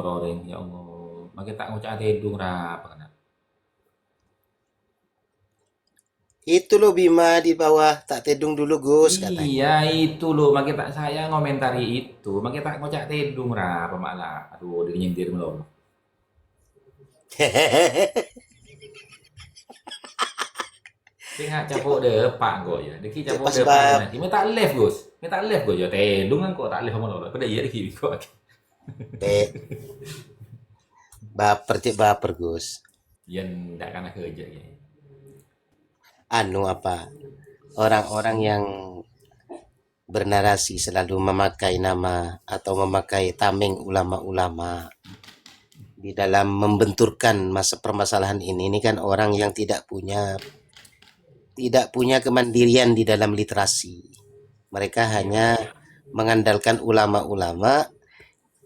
Roring, ya Allah. Makin tak ngucap tedung apa kena. Itu loh Bima di bawah, tak tedung dulu Gus katanya. Iya itu loh, makin tak saya ngomentari itu, makin tak ngucap tedung apa malah. Aduh, dia nyindir belum. Sing hak capuk depak kok ya. Deki Cek capuk pas depak bab nanti. Minta live, Gus. Minta live kok ya. Tedung kan kok tak live sama lo. Kau iya deki kok. Dek, baper cek baper Gus. Ya ndak kena kerja ya. Anu apa? Orang-orang yang bernarasi selalu memakai nama atau memakai tameng ulama-ulama di dalam membenturkan masa permasalahan ini kan orang yang tidak punya kemandirian di dalam literasi. Mereka Iya. hanya mengandalkan ulama-ulama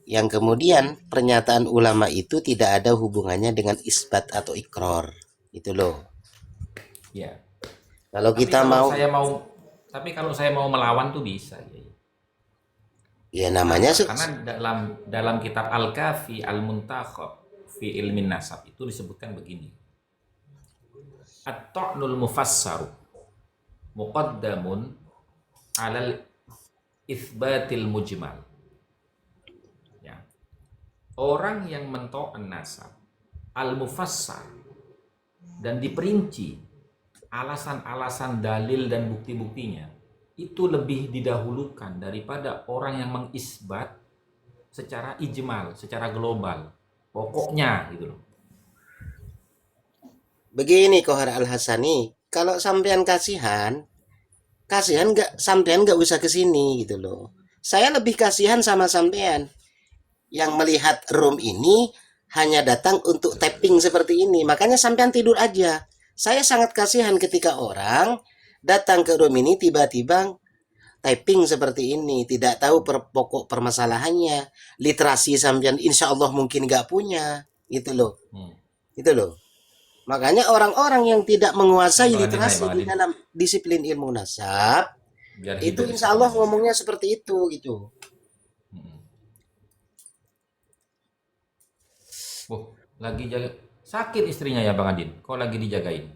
yang kemudian pernyataan ulama itu tidak ada hubungannya dengan isbat atau ikrar. Itu loh. Iya. Kalau Tapi kita kalau mau, saya mau tapi kalau saya mau melawan tuh bisa ya. ya namanya Kenapa? Karena dalam kitab Al-Kafi Al-Muntakhab fi ilmin nasab itu disebutkan begini. At-ta'nul mufassaru muqaddamun alal itsbatil mujmal. Ya. Orang yang mento'an nasab al-mufassar dan diperinci alasan-alasan dalil dan bukti-buktinya itu lebih didahulukan daripada orang yang mengisbat secara ijmal, secara global. Pokoknya gitu loh. begini Kohar Al-Hasani, kalau sampean kasihan nggak sampean nggak usah kesini gitu loh. Saya lebih kasihan sama sampean yang melihat room ini hanya datang untuk tapping seperti ini. Makanya sampean tidur aja. Saya sangat kasihan ketika orang datang ke room ini tiba-tiba typing seperti ini, tidak tahu pokok permasalahannya, literasi sampean insya Allah mungkin nggak punya, gitu loh, Hmm. itu loh. Makanya orang-orang yang tidak Nih menguasai Bang Adin, hai literasi Bang di Adin. dalam disiplin ilmu nasab, Biar itu hidup insya Allah istrinya Bang. ngomongnya seperti itu, gitu. Hmm. Lagi jaga sakit istrinya ya Bang Adin. Kok lagi dijagain?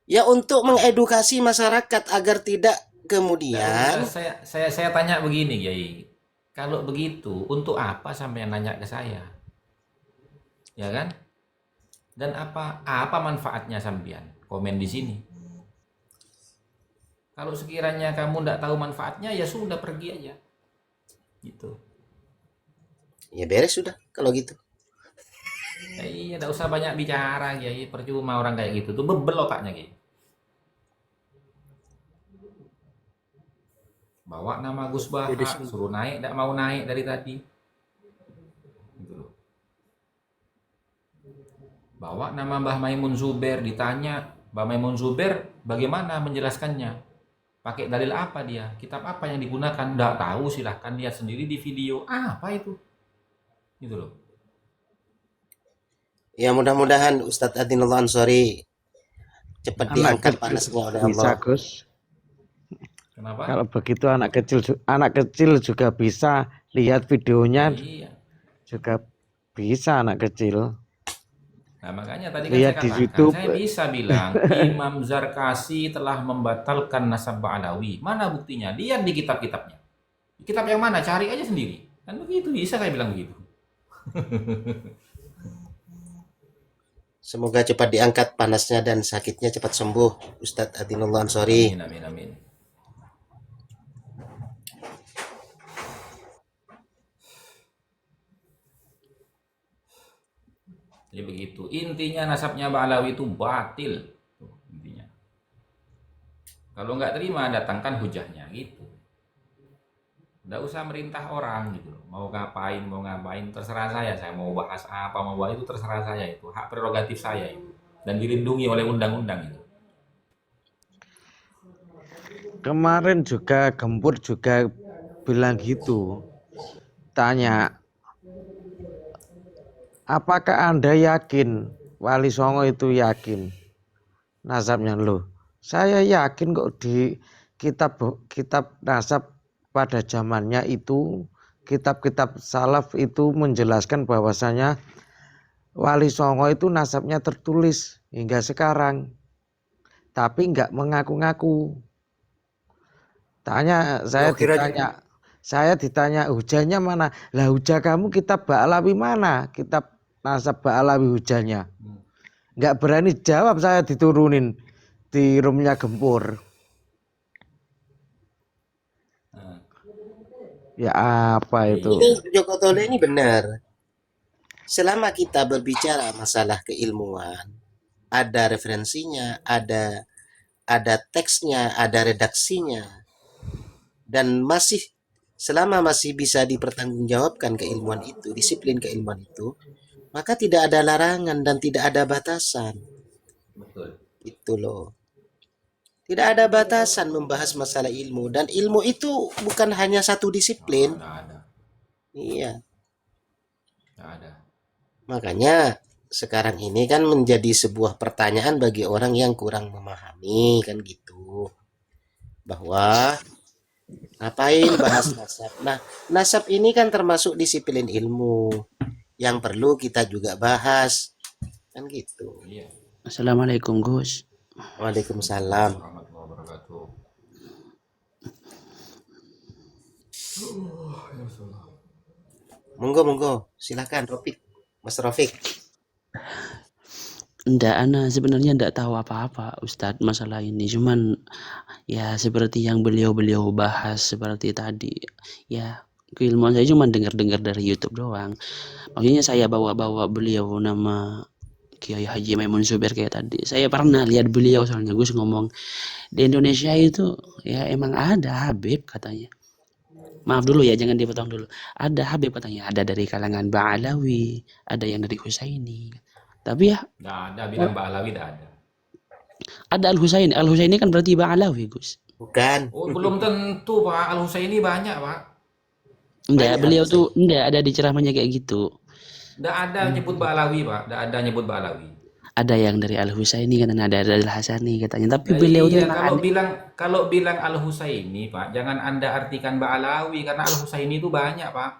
Ya untuk mengedukasi masyarakat agar tidak Nggak kemudian. usah saya tanya begini, Yai. Kalau begitu, untuk apa sampai nanya ke saya? Ya kan? Dan apa manfaatnya sampean komen di sini? Kalau sekiranya kamu nggak tahu manfaatnya, ya sudah pergi aja. Gitu. Ya beres sudah kalau gitu. Ya, iya, nggak usah banyak bicara, ya. Percuma orang kayak gitu tuh bebel otaknya, Kiai. Bawa nama Gus Jadi Baha, suruh naik, nggak mau naik dari tadi. Gitu loh. Bawa nama Mbah Maimun Zuber, ditanya Mbah Maimun Zuber bagaimana menjelaskannya, pakai dalil apa dia, kitab apa yang digunakan, nggak tahu, silahkan lihat sendiri di video. Apa itu, gitu loh. ya mudah-mudahan Ustadz Adinullah Ansori cepat Anak diangkat kecil panasnya oleh bisa, Allah. Gus. Kenapa? Kalau begitu anak kecil juga bisa lihat videonya, Iya. juga bisa anak kecil Nah, makanya tadi kan saya lihat di katakan, YouTube. saya bisa bilang Imam Zarkasi telah membatalkan nasab Ba'alawi. Mana buktinya? Lihat di kitab-kitabnya. Kitab yang mana? Cari aja sendiri. Kan begitu, bisa saya bilang begitu. Semoga cepat diangkat panasnya dan sakitnya cepat sembuh Ustadz Adinullah Ansori. Amin, amin, amin. Jadi begitu. Intinya nasabnya Ba'alawi itu batil. Tuh, intinya. Kalau nggak terima, datangkan hujahnya gitu. Nggak usah merintah orang gitu loh. Mau ngapain, terserah saya. Saya mau bahas apa, mau bahas itu terserah saya itu. Hak prerogatif saya itu. Dan dilindungi oleh undang-undang itu. Kemarin juga Gempur juga bilang gitu. Tanya, apakah Anda yakin Wali Songo itu yakin nasabnya? Loh, saya yakin kok di kitab nasab pada zamannya itu kitab-kitab salaf itu menjelaskan bahwasanya Wali Songo itu nasabnya tertulis hingga sekarang, tapi nggak mengaku-ngaku. Oh, kira Saya ditanya hujannya mana? Lah hujah kamu kitab Ba'alawi mana? Kitab nasab Ba'alawi hujahnya. Nggak berani jawab, saya diturunin di roomnya Gempur. Nah, Ya apa itu? ini Joko Tole ini benar. Selama kita berbicara masalah keilmuan, ada referensinya, ada teksnya, ada redaksinya, dan selama masih bisa dipertanggungjawabkan keilmuan itu, disiplin keilmuan itu, maka tidak ada larangan dan tidak ada batasan. betul. Itu loh. Tidak ada batasan membahas masalah ilmu, dan ilmu itu bukan hanya satu disiplin. Nggak ada. Iya. Nggak ada. Makanya sekarang ini kan menjadi sebuah pertanyaan bagi orang yang kurang memahami kan gitu. Bahwa ngapain bahas nasab? Nah, nasab ini kan termasuk disiplin ilmu yang perlu kita juga bahas. Kan gitu. Iya. Assalamualaikum Gus. Waalaikumsalam. Warahmatullahi wabarakatuh. Monggo, silakan Rofik. Mas Rofik. Ana sebenarnya ndak tahu apa-apa Ustadz masalah ini. Cuman ya seperti yang beliau bahas seperti tadi. Ya keilmuan saya cuma dengar-dengar dari YouTube doang. Maksudnya saya bawa-bawa beliau nama Kiai Haji Maimun Zubair kayak tadi. Saya pernah lihat beliau soalnya Gus ngomong di Indonesia itu ya emang ada Habib katanya. Maaf dulu ya, jangan dipotong dulu. Ada Habib katanya, ada dari kalangan Ba'alawi, ada yang dari Husaini. Tapi ya Nggak ada, bilang Ba'alawi nggak ada. ada Al-Husaini. Al-Husaini kan berarti Ba'alawi, Gus. Bukan. Oh, belum tentu, Pak. Al-Husaini banyak, Pak. Enggak, Banyak beliau Al-Husaini. tuh enggak ada di ceramahnya kayak gitu. Nggak ada nyebut Ba'alawi, Pak. Nggak ada nyebut Ba'alawi. Ada yang dari Al-Husaini katanya, ada dari Al-Hasani katanya. Tapi Nah, beliau tuh iya, emang kalau ada. bilang Al-Husaini, Pak, jangan Anda artikan Ba'alawi karena Al-Husaini itu banyak, Pak.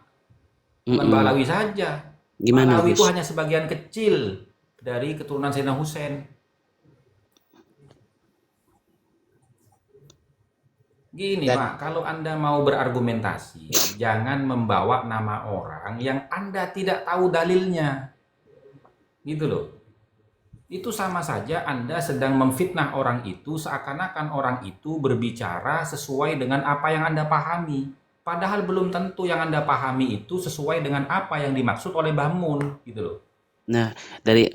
Bukan Mm-mm. Ba'alawi saja. Gimana, Ba'alawi itu Gus? hanya sebagian kecil dari keturunan Sayyidina Husain. Gini, Dan Pak, kalau Anda mau berargumentasi, jangan membawa nama orang yang Anda tidak tahu dalilnya. Gitu loh. Itu sama saja Anda sedang memfitnah orang itu seakan-akan orang itu berbicara sesuai dengan apa yang Anda pahami. Padahal belum tentu yang Anda pahami itu sesuai dengan apa yang dimaksud oleh Mbah Mun, gitu loh. Nah,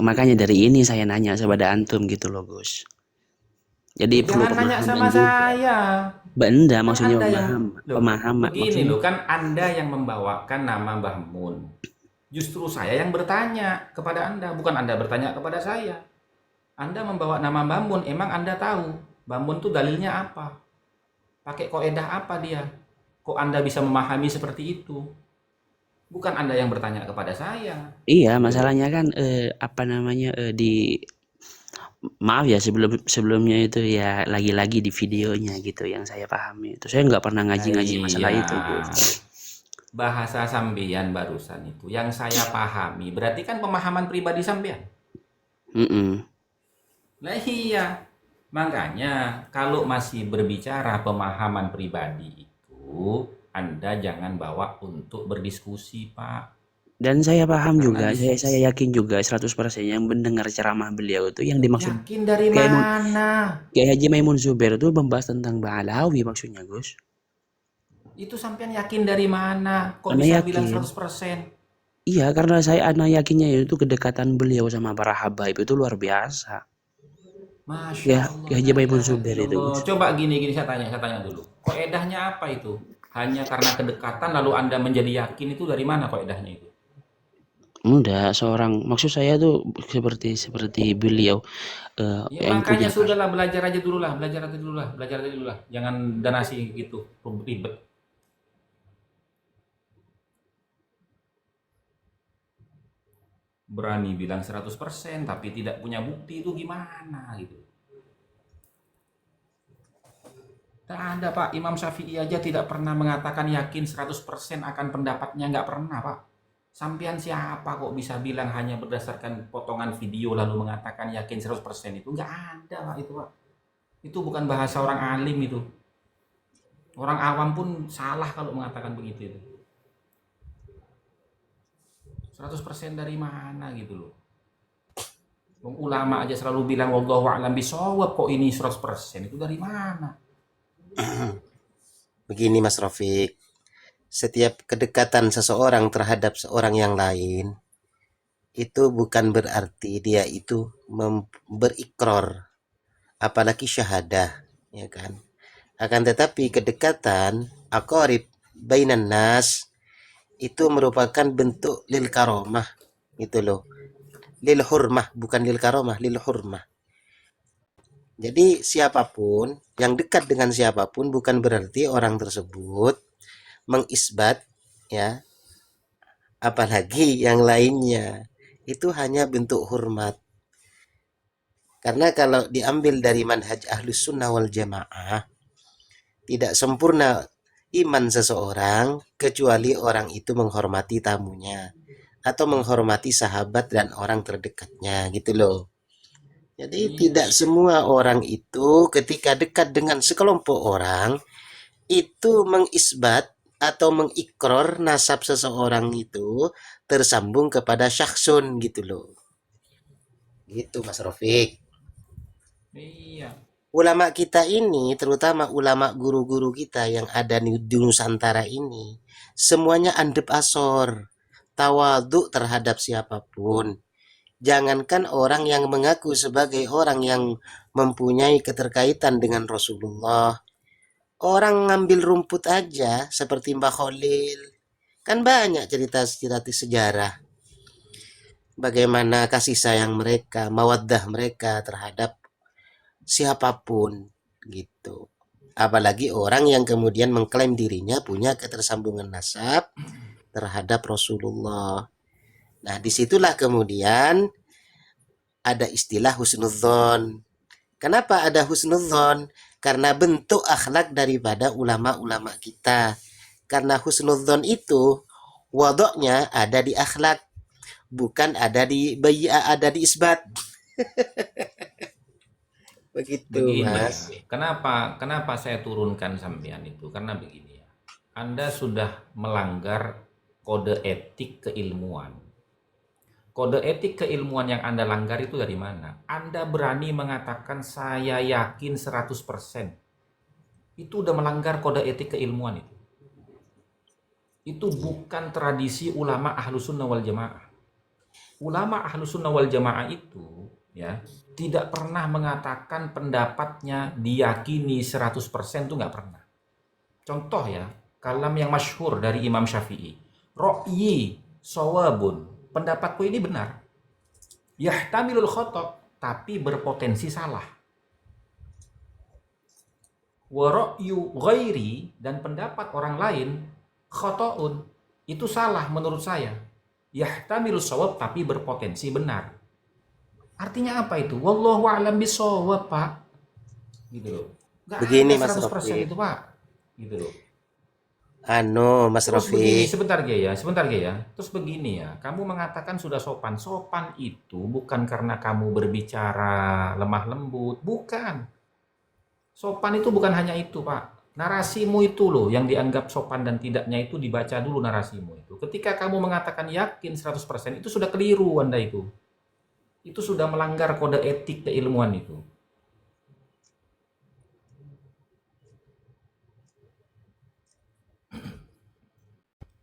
makanya dari ini saya nanya kepada antum gitu loh, Gus. Jadi perlu Jangan nanya sama pemahaman juga. saya. Benda Kan maksudnya Anda yang pemahaman begini maksudnya. loh, kan Anda yang membawakan nama Mbah Mun. Justru saya yang bertanya kepada Anda, bukan Anda bertanya kepada saya. Anda membawa nama Mbah Mun, emang Anda tahu Mbah Mun itu dalilnya apa? Pakai kaidah apa dia? Kok Anda bisa memahami seperti itu? Bukan Anda yang bertanya kepada saya. Iya, masalahnya kan apa namanya maaf ya sebelumnya itu ya lagi-lagi di videonya gitu yang saya pahami itu. Saya nggak pernah ngaji-ngaji masalah Iya. itu, Gus. Bahasa sampean barusan itu yang saya pahami, berarti kan pemahaman pribadi sampean. Mm-mm. Nah iya, makanya kalau masih berbicara pemahaman pribadi itu, Anda jangan bawa untuk berdiskusi, Pak. Dan saya paham Karena juga, saya yakin juga 100% yang mendengar ceramah beliau itu yang dimaksud yakin dari Kiai mana? Haji Maimun Zubair itu membahas tentang Ba'alawi maksudnya, Gus. Itu sampean yakin dari mana? Kok Karena bisa yakin. bilang 100%? Iya, karena saya yakinnya itu kedekatan beliau sama para habaib itu luar biasa. Masya Ya, Allah, Kiai Haji la Maimun ilaha Zubair itu, illallah. Gus. Coba gini saya tanya dulu. Kaedahnya apa itu? Hanya karena kedekatan lalu Anda menjadi yakin itu dari mana kaedahnya itu? Enggak, maksud saya tuh seperti beliau Ya yang makanya punya sudahlah, belajar aja dulu lah. Jangan donasi gitu, ribet. Berani bilang 100% tapi tidak punya bukti itu gimana gitu. Tak ada Pak, Imam Syafi'i aja tidak pernah mengatakan yakin 100% akan pendapatnya, nggak pernah Pak. Sampian siapa kok bisa bilang hanya berdasarkan potongan video lalu mengatakan yakin 100% itu? Nggak ada Pak itu Pak. Itu bukan bahasa orang alim itu. Orang awam pun salah kalau mengatakan begitu itu. 100% dari mana gitu loh. Ulama aja selalu bilang wallahu a'lam bishawab, kok ini 100%, itu dari mana? Begini Mas Rafiq, setiap kedekatan seseorang terhadap seorang yang lain itu bukan berarti dia itu berikrar, apalagi syahadah, ya kan? Akan tetapi kedekatan aqarib bainan nas itu merupakan bentuk lil karomah, gitu loh. Lil hurmah, bukan lil karomah, lil hurmah. Jadi siapapun yang dekat dengan siapapun bukan berarti orang tersebut mengisbat, ya, apalagi yang lainnya. Itu hanya bentuk hormat. Karena kalau diambil dari manhaj ahlus sunnah wal jamaah, tidak sempurna iman seseorang kecuali orang itu menghormati tamunya atau menghormati sahabat dan orang terdekatnya, gitu loh. Jadi tidak semua orang itu ketika dekat dengan sekelompok orang itu mengisbat atau mengikrar nasab seseorang itu tersambung kepada syakhsun, gitu loh. Gitu Mas Rafiq. Iya. Ulama kita ini, terutama ulama guru-guru kita yang ada di Nusantara ini, semuanya andep asor, tawadhu terhadap siapapun. Jangankan orang yang mengaku sebagai orang yang mempunyai keterkaitan dengan Rasulullah, orang ngambil rumput aja seperti Mbah Khalil, kan banyak cerita-cerita sejarah bagaimana kasih sayang mereka, mawaddah mereka terhadap siapapun, gitu. Apalagi orang yang kemudian mengklaim dirinya punya ketersambungan nasab terhadap Rasulullah. Nah, disitulah kemudian ada istilah husnudzon. Kenapa ada husnudzon? Karena bentuk akhlak daripada ulama-ulama kita. Karena husnudzon itu wadoknya ada di akhlak, bukan ada di isbat. Begitu, Begini ya, Mas. kenapa saya turunkan sampean itu? Karena begini ya, Anda sudah melanggar kode etik keilmuan. Kode etik keilmuan yang Anda langgar itu dari mana? Anda berani mengatakan saya yakin 100%. Itu udah melanggar kode etik keilmuan itu. Itu bukan tradisi ulama ahlus sunnah wal jamaah. Ulama ahlus sunnah wal jamaah itu ya tidak pernah mengatakan pendapatnya diyakini 100% itu nggak pernah. Contoh ya, kalam yang masyhur dari Imam Syafi'i. Ra'yi shawabun. Pendapatku ini benar. Yahtamilul khata', tapi berpotensi salah. Wa ra'yu ghairi, dan pendapat orang lain khata'un, itu salah menurut saya. Yahtamilus shawab, tapi berpotensi benar. Artinya apa itu? Wallahu a'lam bishawab, Pak. Gitu loh. Nggak Begini, ada Mas 100% Rafiq. itu, Pak. Gitu loh. Mas Terus begini, Rafiq. sebentar ya. Terus begini ya, kamu mengatakan sudah sopan. Sopan itu bukan karena kamu berbicara lemah lembut, bukan. Sopan itu bukan hanya itu, Pak. Narasimu itu loh yang dianggap sopan dan tidaknya itu dibaca dulu narasimu itu. Ketika kamu mengatakan yakin 100% itu sudah keliru Anda itu. Itu sudah melanggar kode etik keilmuan itu.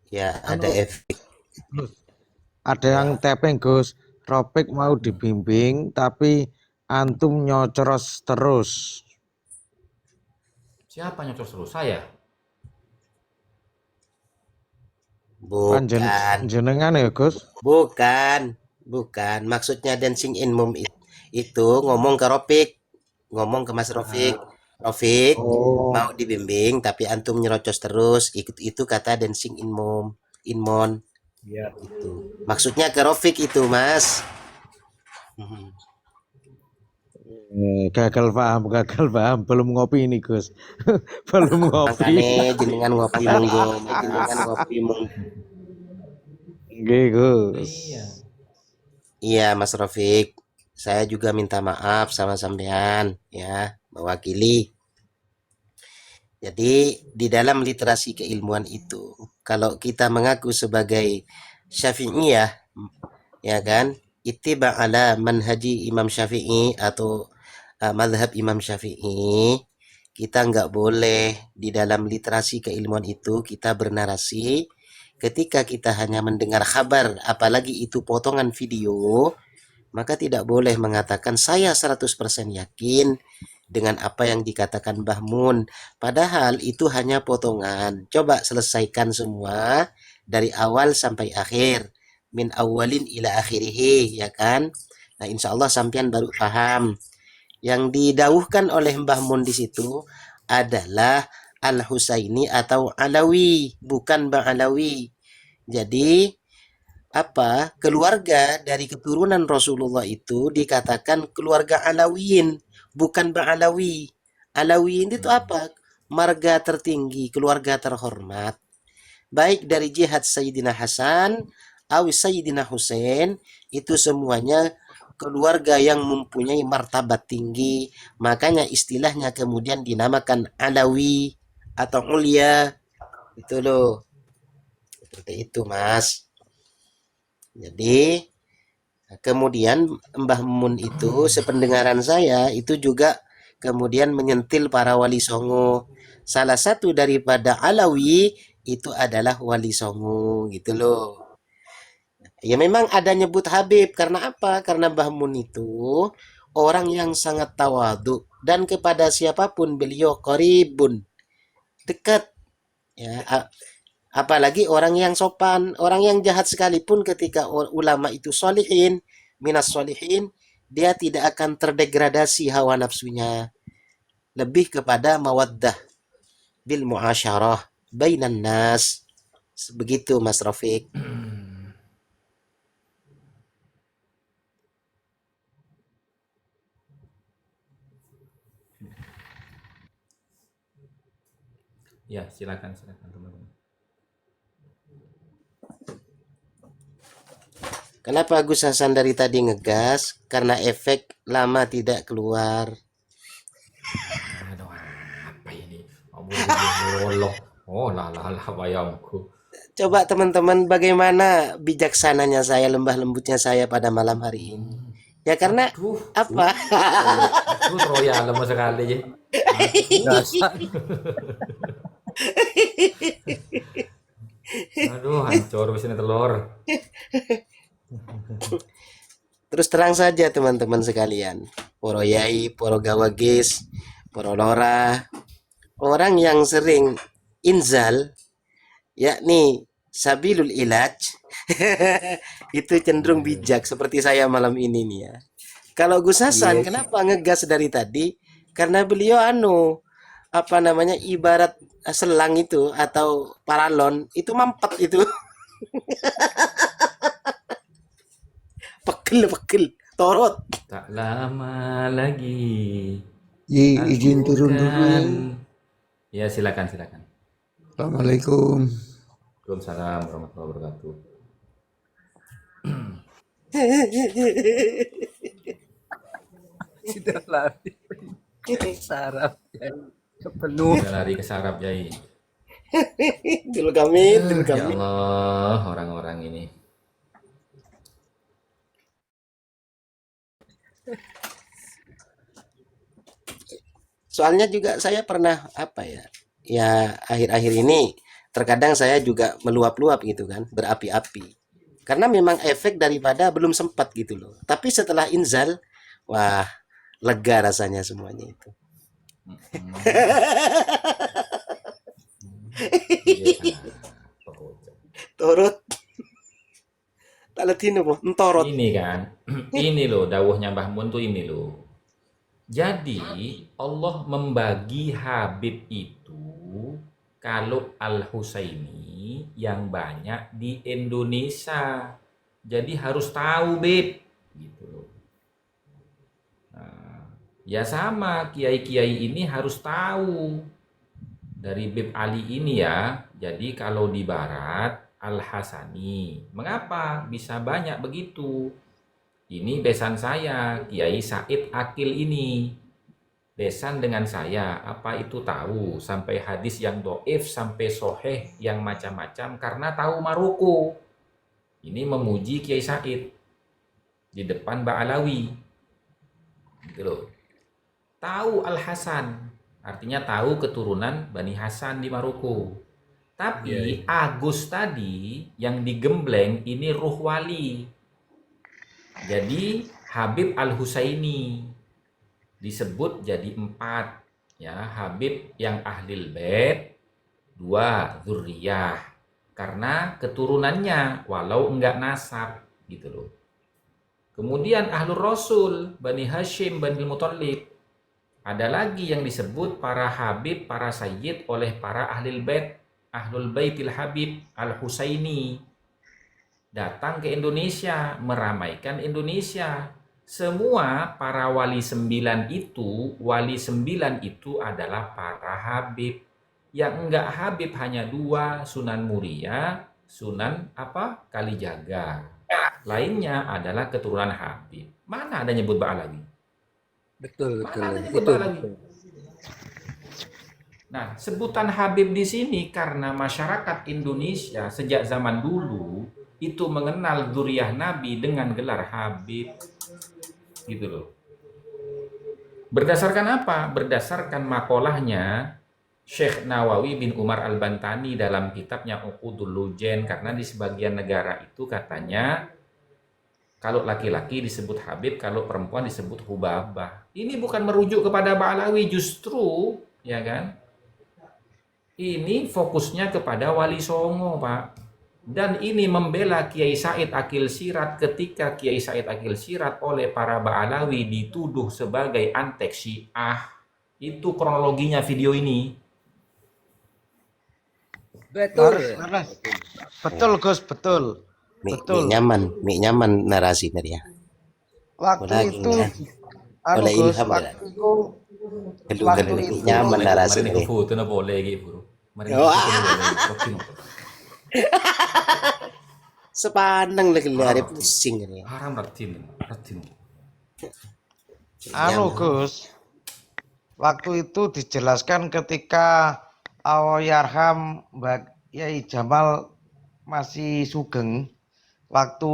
Ya, ada Anu, efek. ada yang Ya. tapping Gus, Ropik mau dibimbing tapi antum nyocros terus. Siapa nyocor terus? Saya. Bukan. Jenengan ya Gus? Bukan. Maksudnya dancing in mom itu ngomong ke Rofik, ngomong ke Mas Rofik. Rofik Oh, mau dibimbing tapi antum nyerocos terus. Itu kata dancing in mom, in mon. iya. Itu. Maksudnya ke Rofik itu, Mas. Hmm. Gagal paham. Belum ngopi ini, Gus. Belum ngopi. Makanya jenengan ngopi monggo, jenengan ngopi monggo. Nggih, Gus. Iya. Iya, Mas Rafiq. Saya juga minta maaf sama sampean ya, mewakili. Jadi di dalam literasi keilmuan itu, kalau kita mengaku sebagai Syafi'iyah, ya kan, ittiba ala manhaji Imam Syafi'i atau madhab Imam Syafi'i, kita nggak boleh di dalam literasi keilmuan itu kita bernarasi ketika kita hanya mendengar kabar, apalagi itu potongan video, maka tidak boleh mengatakan saya 100% yakin dengan apa yang dikatakan Mbah Mun. Padahal itu hanya potongan. Coba selesaikan semua dari awal sampai akhir. Min awalin ila akhirih, ya kan? Nah, insya Allah sampean baru paham. Yang didawuhkan oleh Mbah Mun di situ adalah Al-Husaini atau Alawi, bukan Bang Alawi. Jadi apa keluarga dari keturunan Rasulullah itu dikatakan keluarga Alawiyin, bukan Bang Alawi. Alawiyin itu apa? Marga tertinggi, keluarga terhormat. Baik dari jihad Sayyidina Hasan, awis Sayyidina Husain, itu semuanya keluarga yang mempunyai martabat tinggi. Makanya istilahnya kemudian dinamakan Alawi atau Ulia. Itu loh. Seperti itu, Mas. Jadi kemudian Mbah Mun itu sependengaran saya itu juga kemudian menyentil para wali songo. Salah satu daripada Alawi itu adalah wali songo gitu loh. Ya memang ada nyebut Habib karena apa? Karena Mbah Mun itu orang yang sangat tawadu dan kepada siapapun beliau qaribun, dekat ya. Apalagi orang yang sopan, orang yang jahat sekalipun ketika ulama itu solihin, minas solihin, dia tidak akan terdegradasi hawa nafsunya. Lebih kepada mawaddah bil muasyarah bainan nas. Begitu Mas Rafiq. Ya, silakan teman-teman. Kenapa Gus Hasan dari tadi ngegas? Karena efek lama tidak keluar. Aduh, apa ini? Allah. Oh, lah, bayangku. Coba teman-teman bagaimana bijaksananya saya, lembah lembutnya saya pada malam hari ini. Ya karena Aduh, apa? aduh, Roya lemes sekali ya. Aduh, hancur mesin telur. Terus terang saja teman-teman sekalian, poro yai, poro gawagis, poro lora, orang yang sering inzal, yakni sabilul ilaj, itu cenderung bijak seperti saya malam ini nih ya. Kalau Gus Hasan, kenapa ngegas dari tadi? Karena beliau apa namanya, ibarat selang itu atau paralon itu mampet itu. Pegel, torot. Tak lama lagi. Izin Aku turun dulu ya. kan. Ya, silakan. Assalamualaikum. Waalaikumsalam warahmatullahi wabarakatuh. Sudah lari. Sarap ya. Penuh. Udah lari ke sarap, Yai. Dulu kami. Ya Allah, orang-orang ini. Soalnya juga saya pernah apa ya? Ya akhir-akhir ini terkadang saya juga meluap-luap gitu kan, berapi-api. Karena memang efek daripada belum sempat gitu loh. Tapi setelah inzal, wah, lega rasanya semuanya itu. Torot. Talatino po, entorot. Ini kan, ini loh dawuhnya Mbah Mun tuh ini loh. Jadi Allah membagi Habib itu kalau Al-Husaini yang banyak di Indonesia. Jadi harus tahu, Beb. Gitu loh. Nah, Ya sama, kiai-kiai ini harus tahu dari Bib Ali ini ya. Jadi kalau di barat Al-Hasani. Mengapa bisa banyak begitu? Ini besan saya, Kiai Said Akil ini. Besan dengan saya, apa itu tahu? Sampai hadis yang doif, sampai soheh, yang macam-macam. Karena tahu Maroko. Ini memuji Kiai Said di depan Ba'alawi. Gitu loh. Tahu Al-Hasan, artinya tahu keturunan Bani Hasan di Maroko. Tapi Agus tadi yang digembleng ini ruh wali. Jadi Habib Al-Husaini disebut jadi 4 ya, Habib yang Ahlil Bait, 2 Dzurriyah karena keturunannya walau enggak nasab gitu loh. Kemudian Ahlur Rasul, Bani Hashim, Bani Muthalib. Ada lagi yang disebut para Habib, para Sayyid oleh para Ahlul Bait, Ahlul Baitil Habib Al-Husaini. Datang ke Indonesia, meramaikan Indonesia. Semua para wali 9 itu adalah para Habib. Yang enggak Habib hanya 2, Sunan Muria, Sunan Kalijaga. Lainnya adalah keturunan Habib. Mana ada nyebut Ba'alawi? Betul. Nah, sebutan Habib di sini karena masyarakat Indonesia sejak zaman dulu itu mengenal dzurriyyah Nabi dengan gelar Habib. Gitu loh. Berdasarkan apa? Berdasarkan makolahnya Syekh Nawawi bin Umar Al-Bantani dalam kitabnya Uqudul Lujen, karena di sebagian negara itu katanya kalau laki-laki disebut Habib, kalau perempuan disebut Hubabah. Ini bukan merujuk kepada Ba'alawi, justru, ya kan? Ini fokusnya kepada Wali Songo, Pak. Dan ini membela Kiai Said Akil Sirat ketika Kiai Said Akil Sirat oleh para Ba'alawi dituduh sebagai antek Syiah. Itu kronologinya video ini. Betul. Betul Gus, betul. Betul. Mik nyaman narasi tadi ya. Waktu itu Boleh Gus, ilham waktu itu Gelu mik nyaman narasi Mari tadi. ku foto na boleh gitu. Mari Oh, ku Sepaneng lagi lari pusing ini. haram ratin. Gus, waktu itu dijelaskan ketika Allahyarham Mbak Yai Jamal masih sugeng, waktu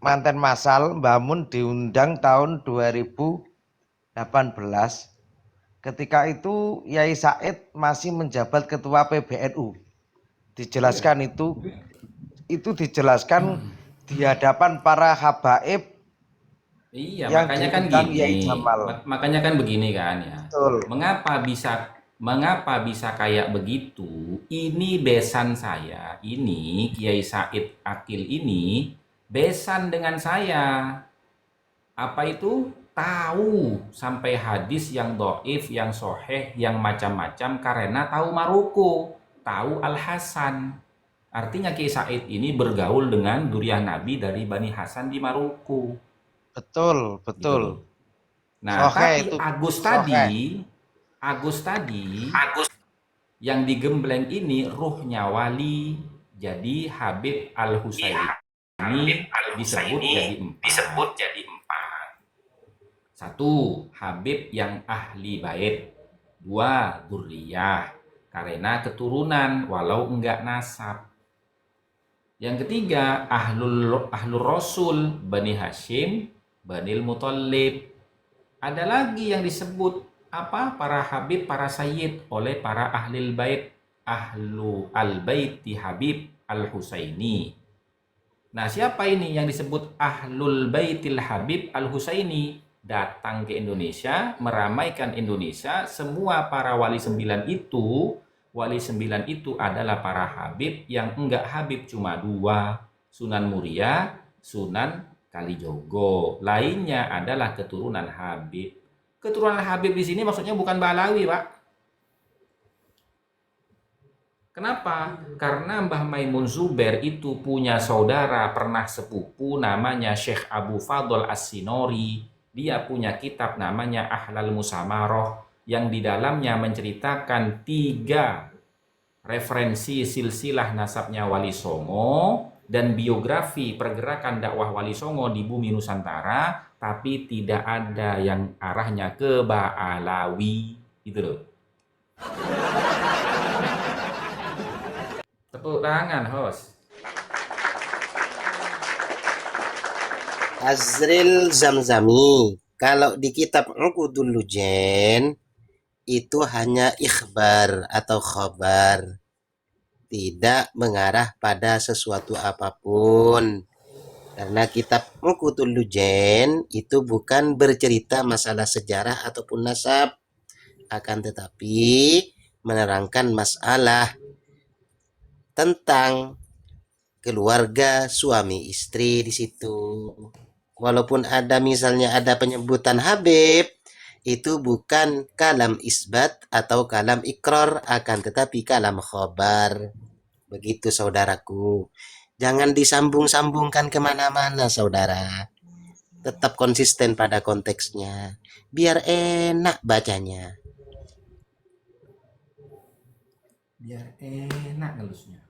manten masal Mbah Mun diundang tahun 2018. Ketika itu Yai Said masih menjabat ketua PBNU. Dijelaskan itu dijelaskan di hadapan para habaib. Iya, Yang makanya kan diundang gini. Yai Jamal. Makanya kan begini kan ya. Betul. Mengapa bisa kayak begitu? Ini besan saya, ini Kiai Said Akil ini besan dengan saya. Apa itu? Tahu sampai hadis yang doif, yang soheh, yang macam-macam karena tahu Maroko, tahu Al-Hasan. Artinya Kiai Said ini bergaul dengan dzurriyyah Nabi dari Bani Hasan di Maroko. Betul. Gitu. Nah, Soheh tapi itu. Agus tadi yang digembleng ini ruhnya wali. Jadi Habib Al-Husaini disebut jadi 4. 1. Habib yang ahli bait. 2. Dzurriyyah karena keturunan walau enggak nasab. Yang ketiga, Ahlur Rasul, Bani Hashim, Bani Muthalib. Ada lagi yang disebut para Habib, para Sayyid oleh para Ahlul Bait, Ahlu Al-Baiti Habib Al-Husaini. Nah, siapa ini yang disebut Ahlul Baitil Habib Al-Husaini? Datang ke Indonesia, meramaikan Indonesia. Semua para wali 9 itu adalah para Habib. Yang enggak Habib cuma 2, Sunan Muria, Sunan Kalijogo. Lainnya adalah keturunan Habib. Keturunan Habib di sini maksudnya bukan Ba'alawi, Pak. Kenapa? Karena Mbah Maimun Zubair itu punya saudara pernah sepupu namanya Syekh Abu Fadl As-Sinori. dia punya kitab namanya Ahlal Musamaroh yang di dalamnya menceritakan 3 referensi silsilah nasabnya Wali Songo dan biografi pergerakan dakwah Wali Songo di bumi Nusantara, tapi tidak ada yang arahnya ke Ba'alawi. Gitu loh. Tepuk tangan, host. Azril Zamzami, kalau di kitab Uqudul Lujen itu hanya ikhbar atau khabar, tidak mengarah pada sesuatu apapun. Karena kitab Uqudul Lujen itu bukan bercerita masalah sejarah ataupun nasab, akan tetapi menerangkan masalah tentang keluarga suami istri di situ. Walaupun ada misalnya ada penyebutan Habib, itu bukan kalam isbat atau kalam ikrar, akan tetapi kalam khobar. Begitu saudaraku. Jangan disambung-sambungkan kemana-mana saudara. Tetap konsisten pada konteksnya. Biar enak bacanya. Biar enak ngelusnya.